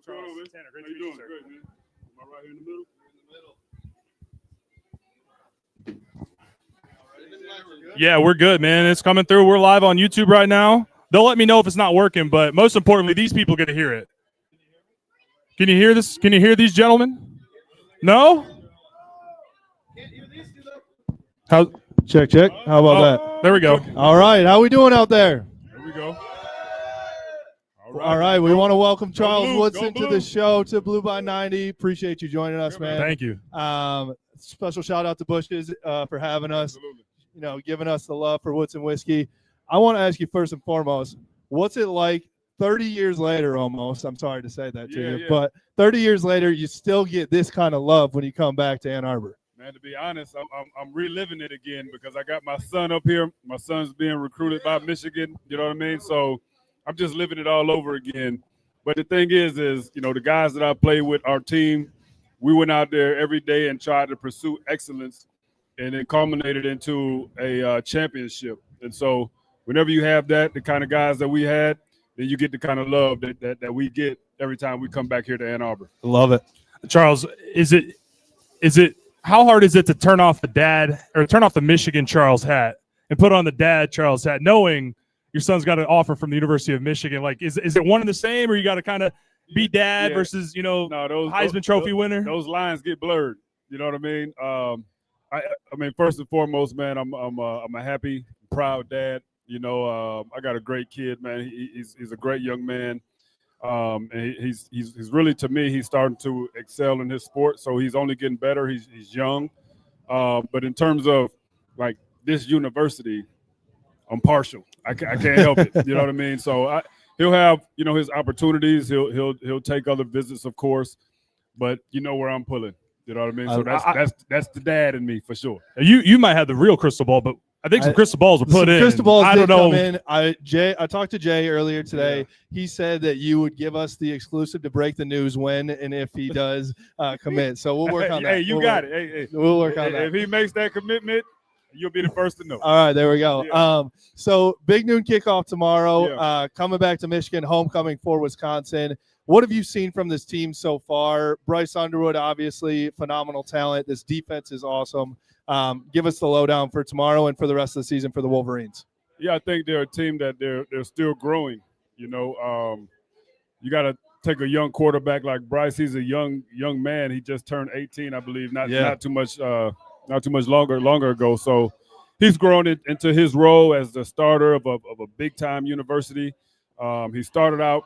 Charles. Tanner, great to meet you, sir. Great, man. Am I right here in the middle? Yeah, we're good, man. It's coming through. We're live on YouTube right now. They'll let me know if it's not working, but most importantly, these people get to hear it. Can you hear this? Can you hear these gentlemen? No? How? Check. How about that? There we go. All right. How we doing out there? There we go. All right. We want to welcome Charles Blue, Woodson go to Blue. the show, to Blue by 90. Appreciate you joining us, man. Thank you. Special shout out to Bush's for having us, Absolutely. giving us the love for Woodson whiskey. I want to ask you first and foremost, what's it like 30 years later almost? I'm sorry to say that to you, Yeah. but 30 years later, you still get this kind of love when you come back to Ann Arbor. Man, to be honest, I'm reliving it again because I got my son up here. My son's being recruited by Michigan. You know what I mean? So I'm just living it all over again. But the thing is, the guys that I play with, our team, we went out there every day and tried to pursue excellence, and it culminated into a championship. And so whenever you have that, the kind of guys that we had, then you get the kind of love that we get every time we come back here to Ann Arbor. Love it. Charles, is it how hard is it to turn off the Michigan Charles hat and put on the dad Charles hat, knowing your son's got an offer from the University of Michigan? Like, is it one and the same, or you got to kind of be dad versus Heisman Trophy winner? Those lines get blurred. You know what I mean? I mean, first and foremost, man, I'm a happy, proud dad. I got a great kid, man. He's a great young man. And he's really, to me, he's starting to excel in his sport. So he's only getting better. He's young. But in terms of like this university, I'm partial. I can't help it. You know what I mean? So he'll have, his opportunities. He'll take other visits, of course, but you know where I'm pulling. You know what I mean? So that's the dad in me for sure. You might have the real crystal ball, but I think some crystal balls were put in. Crystal balls I don't know. Come in. I talked to Jay earlier today. Yeah. He said that you would give us the exclusive to break the news when and if he does commit. So we'll work on that. Hey, you got it. Hey, we'll work on that. If he makes that commitment, you'll be the first to know. All right, there we go. Yeah. So big noon kickoff tomorrow. Yeah. Coming back to Michigan, homecoming for Wisconsin. What have you seen from this team so far? Bryce Underwood, obviously, phenomenal talent. This defense is awesome. Give us the lowdown for tomorrow and for the rest of the season for the Wolverines. Yeah, I think they're a team that they're still growing. You got to take a young quarterback like Bryce. He's a young man. He just turned 18, I believe. Not too much longer ago. So he's grown into his role as the starter of a big time university. He started out,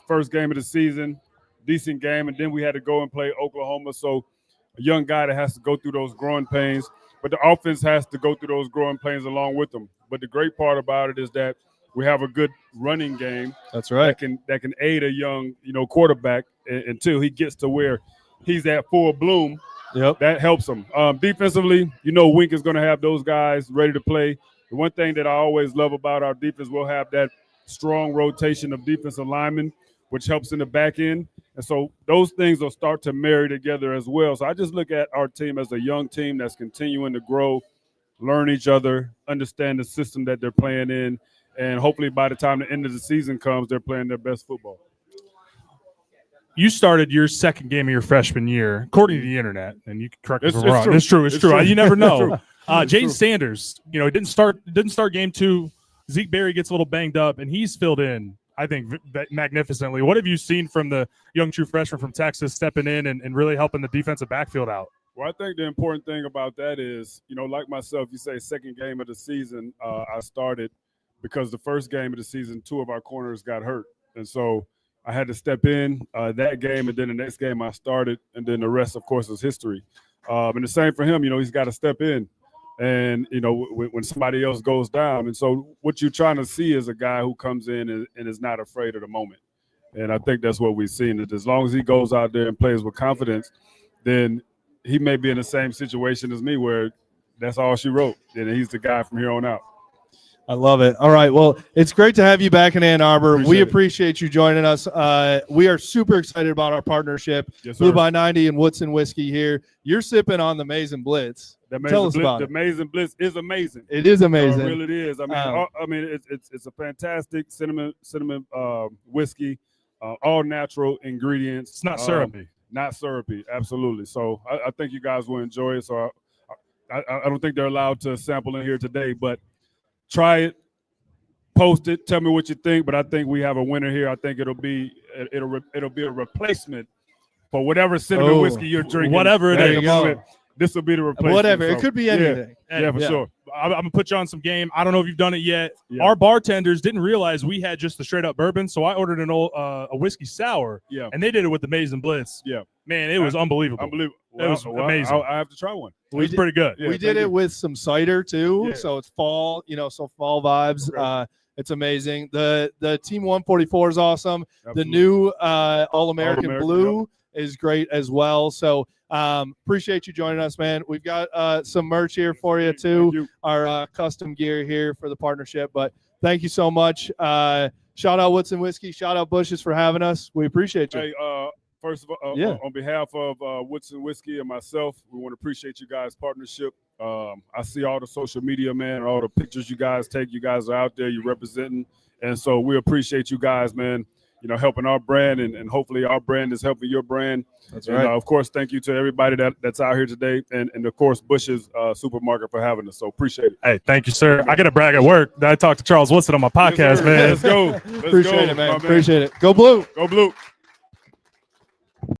first game of the season, decent game, and then we had to go and play Oklahoma. So a young guy that has to go through those growing pains, but the offense has to go through those growing pains along with them. But the great part about it is that we have a good running game. That's right. That can aid a young, quarterback until he gets to where he's at full bloom. Yep. That helps him. Defensively, Wink is going to have those guys ready to play. The one thing that I always love about our defense, we'll have that strong rotation of defensive linemen, which helps in the back end. And so those things will start to marry together as well. So I just look at our team as a young team that's continuing to grow, learn each other, understand the system that they're playing in, and hopefully by the time the end of the season comes, they're playing their best football. You started your second game of your freshman year, according to the internet, and you can correct me if I'm wrong. True. It's true. You never know. It's Jaden true. Sanders, didn't start game 2. Zeke Berry gets a little banged up, and he's filled in, I think, magnificently. What have you seen from the young true freshman from Texas stepping in and really helping the defensive backfield out? Well, I think the important thing about that is, like myself, you say second game of the season, I started because the first game of the season, 2 of our corners got hurt. And so I had to step in that game, and then the next game I started, and then the rest, of course, is history. And the same for him, he's got to step in. And, when somebody else goes down. And so what you're trying to see is a guy who comes in and is not afraid of the moment. And I think that's what we've seen. That as long as he goes out there and plays with confidence, then he may be in the same situation as me where that's all she wrote. And he's the guy from here on out. I love it. All right. Well, it's great to have you back in Ann Arbor. We appreciate you joining us. We are super excited about our partnership. Yes, sir. Blue by 90 and Woodson Whiskey here. You're sipping on the Amazing Blitz. Tell us about it. The Amazing Blitz is amazing. It is amazing. It really is. I mean, it's a fantastic cinnamon whiskey. all natural ingredients. It's not syrupy. Not syrupy, absolutely. So I think you guys will enjoy it. So I don't think they're allowed to sample in here today, but try it, post it, tell me what you think. But I think we have a winner here. I think it'll be a replacement for whatever cinnamon whiskey you're drinking. Whatever it is. This will be the replacement. Whatever. So, It could be anything. Yeah, for sure. I'm gonna put you on some game. I don't know if you've done it yet. Yeah. Our bartenders didn't realize we had just the straight up bourbon, so I ordered a whiskey sour. Yeah. And they did it with the Maize and Bliss. Yeah. Man, it was unbelievable. Unbelievable. It was amazing. I have to try one. It was pretty good. We did it with some cider too, Yeah. so it's fall. So fall vibes. Okay. It's amazing. The Team 144 is awesome. Absolutely. The new All-American All-American, Blue is great as well. So appreciate you joining us, man. We've got some merch here for you too. Thank you. Our custom gear here for the partnership. But thank you so much. Shout out Woodson Whiskey. Shout out Bushes for having us. We appreciate you. Hey, first of all, on behalf of Woodson Whiskey and myself, we want to appreciate you guys' partnership. I see all the social media, man, all the pictures you guys take. You guys are out there, you're representing. And so we appreciate you guys, man, helping our brand, and hopefully our brand is helping your brand. That's and, right. of course, thank you to everybody that's out here today, and of course, Bush's Supermarket for having us. So appreciate it. Hey, thank you, sir. I got to brag at work. I talked to Charles Woodson on my podcast, Yes, sir. man. Let's go. Let's Appreciate go, it, man. my Appreciate it. Go Blue. Go Blue.